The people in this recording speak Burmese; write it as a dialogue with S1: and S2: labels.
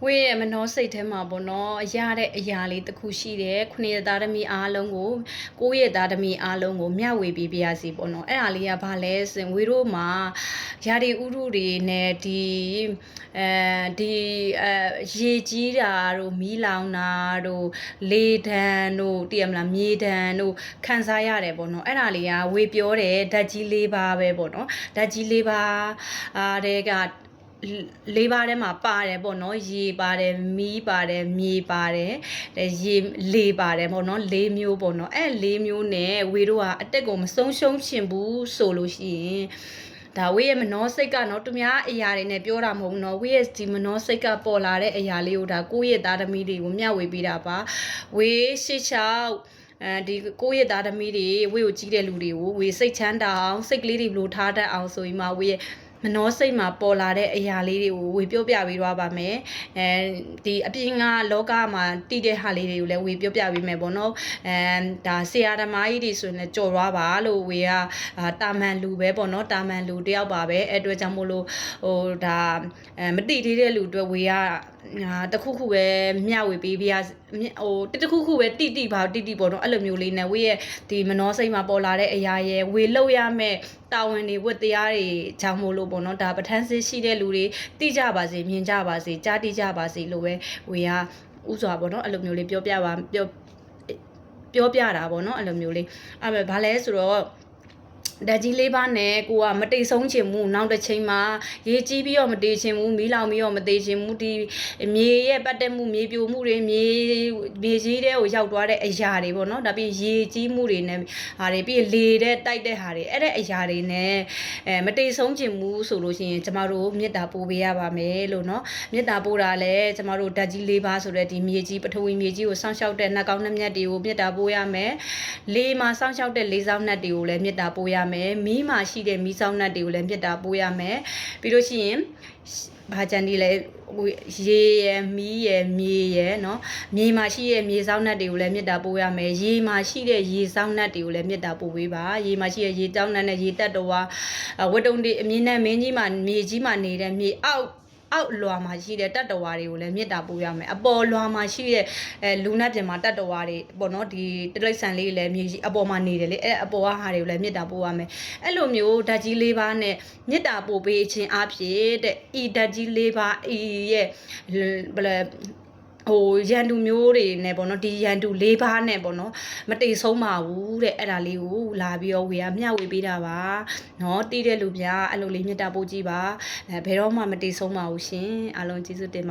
S1: ဝေးရဲ့မနှောစိတ်ထဲမှာပေါ့နော်အရာတဲ့အရာလေးတစ်ခုရှိတယ်ခုနှစ်သားသမီးအားလုံးကိုကိုယ့်ရဲ့သားသမီးအားလုံးကိုမျှဝေပေးပါရစေပေါ့နော်အဲ့ဒါလေးကဘာလဲဆိုရင်ဝေးတို့မှာယာဒီဥရုတွေနဲ့ဒီရေကြီးတာတို့မီးလောင်တာတို့လေဒဏ်တို့တည်ရမလားမြေဒဏ်တို့ခံစားရတယ်ပေါ့နော်အဲ့ဒါလေးကဝေးပြောတယ်ဓာတ်ကြီး၄ပါးပဲပေါ့နော်ဓာတ်ကြီး၄ပါးတဲ့ကလေးပါးထဲမှာပါတယ်ပေါ့နော်ရေပါတယ်မီးပါတယ်မြေပါတယ်ရေလေပါတယ်ပေါ့နော်၄မျိုးပေါ့နော်အဲ့၄မျိုးနဲ့ဝေတို့ကအတက်ကိုမဆုံးရှုံးချင်ဘူးဆိုလို့ရှိရင်ဒါဝေးရဲ့မနှောစိတ်ကနော်သူများအရာတွေနဲ့ပြောတာမဟုတ်ဘူးနော်ဝေးရဲ့ဒီမနှောစိတ်ကပေါ်လာတဲ့အရာလေးကိုဒါကိုယ့်ရဲ့သားသမီးတွေကိုမျှဝေပေးတာပါဝေးရှေ့ချောက်ဒီကိုယ့်ရဲ့သားသမီးတွေဝေးကိုကြီးတဲ့လူတွေကိုဝေးစိတ်ချမ်းသာအောင်စိတ်ကလေးတွေဘလို့ထားတတ်အောင်ဆိုပြီးမှဝေးရဲ့မနှောစိတ်မှာပေါ်လာတဲ့အရာလေးတွေကိုဝေပြောပြပေးသွားပါမယ်ဒီအပြင်ကလောကမှာတည်တဲ့ဟာလေးတွေကိုလည်းဝေပြောပြပေးမယ်ပေါ့နော်ဒါဆရာဓမ္မကြီးတွေဆိုရင်လည်းကြော်သွားပါလို့ဝေကတာမန်လူပဲပေါ့နော်တာမန်လူတယောက်ပါပဲအဲ့အတွက်ကြောင့်မို့လို့ဒါမတည်သေးတဲ့လူအတွက်ဝေကတခုခုပဲမျှဝေပေးပြတခုခုပဲတိပေါ့နော်အဲ့လိုမျိုးလေးနဲ့ဝေရဲ့ဒီမနှောစိတ်မှာပေါ်လာတဲ့အရာရဲ့ဝေလောက်ရမဲ့တာဝန်တွေဝတ်တရားတွေကြောင့်မို့လို့ပေါ့နော်ဒါပဋ္ဌာန်းစစ်ရှိတဲ့လူတွေတိကြပါစေမြင်ကြပါစေကြားတိကြပါစေလို့ပဲဝေကဥစွာပေါ့နော်အဲ့လိုမျိုးလေးပြောပြတာပေါ့နော်အဲ့လိုမျိုးလေးအဲ့မဲ့ဘာလဲဆိုတော့ဓာတ်ကြီး၄ပါးနဲ့ကိုကမတိတ်ဆုံးချင်ဘူးနောက်တစ်ချိန်မှာရေကြီးပြီးတော့မတေးချင်ဘူးမီးလောင်ပြီးတော့မတေးချင်ဘူးဒီမြေရဲ့ပတ်သက်မှုမြေပြိုမှုတွေမြေကြီးတဲ့ကိုရောက်သွားတဲ့အရာတွေပေါ့နော်ဒါပြီးရေကြီးမှုတွေနဲ့ဟာတွေပြီးလေတဲ့တိုက်တဲ့ဟာတွေအဲ့တဲ့အရာတွေနဲ့မတိတ်ဆုံးချင်ဘူးဆိုလို့ရှိရင်ကျမတို့မေတ္တာပို့ပေးရပါမယ်လို့နော်မေတ္တာပို့တာလဲကျမတို့ဓာတ်ကြီး၄ပါးဆိုတဲ့ဒီမြေကြီးပထဝီမြေကြီးကိုစောင့်ရှောက်တဲ့နှက်ကောင်းနှက်မြတ်တွေကိုမေတ္တာပို့ရမယ်လေမှာစောင့်ရှောက်တဲ့လေဆောင်နှက်တွေကိုလည်းမေတ္တာပို့ရမယ်မီးမှာရှိတဲ့မီးဆောင်နှက်တွေကိုလည်းမြတ်တာပိုးရမယ်ပြီးလို့ရှိရင်ဘာကြံဒီလဲရေရယ်မီးရယ်မြေရယ်เนาะမြေမှာရှိတဲ့မြေဆောင်နှက်တွေကိုလည်းမြတ်တာပိုးရမယ်ရေမှာရှိတဲ့ရေဆောင်နှက်တွေကိုလည်းမြတ်တာပိုးပေးပါရေမှာရှိတဲ့ရေတောင်းနှက်နဲ့ရေတက်တော်ဝတ္တုံတွေအမြင့်နဲ့မင်းကြီးမှာမြေကြီးမှာနေတဲ့မြေအောက်လွာမှာရှိတဲ့တတ္တဝါတွေကိုလည်းမေတ္တာပို့ရမယ်အပေါ်လွာမှာရှိတဲ့လူနာပြင်မှာတတ္တဝါတွေပေါ့နော်ဒီတိရစ္ဆာန်လေးလည်းမြေကြီးအပေါ်မှာနေတယ်လေအဲ့အပေါ်ကဟာတွေကိုလည်းမေတ္တာပို့ရမယ်အဲ့လိုမျိုးဓာတ်ကြီး၄ပါးနဲ့မေတ္တာပို့ပေးခြင်းအဖြစ်တဲ့ဤဓာတ်ကြီး၄ပါးဤရဲ့ဘယ်လဲရန်သူမျိုးတွေနဲ့ပေါ့နော်ဒီရန်သူ၄ပါးနဲ့ပေါ့နော်မတိတ်ဆုံးပါဘူးတဲ့အဲ့ဒါလေးကိုလာပြီးတော့ဝေကမျှဝေပေးတာပါเนาะတီးတဲ့လူပြအဲ့လိုလေးမြတ်တာပို့ကြည့်ပါဘယ်တော့မှမတိတ်ဆုံးပါဘူးရှင်အားလုံးကျေးဇူးတင်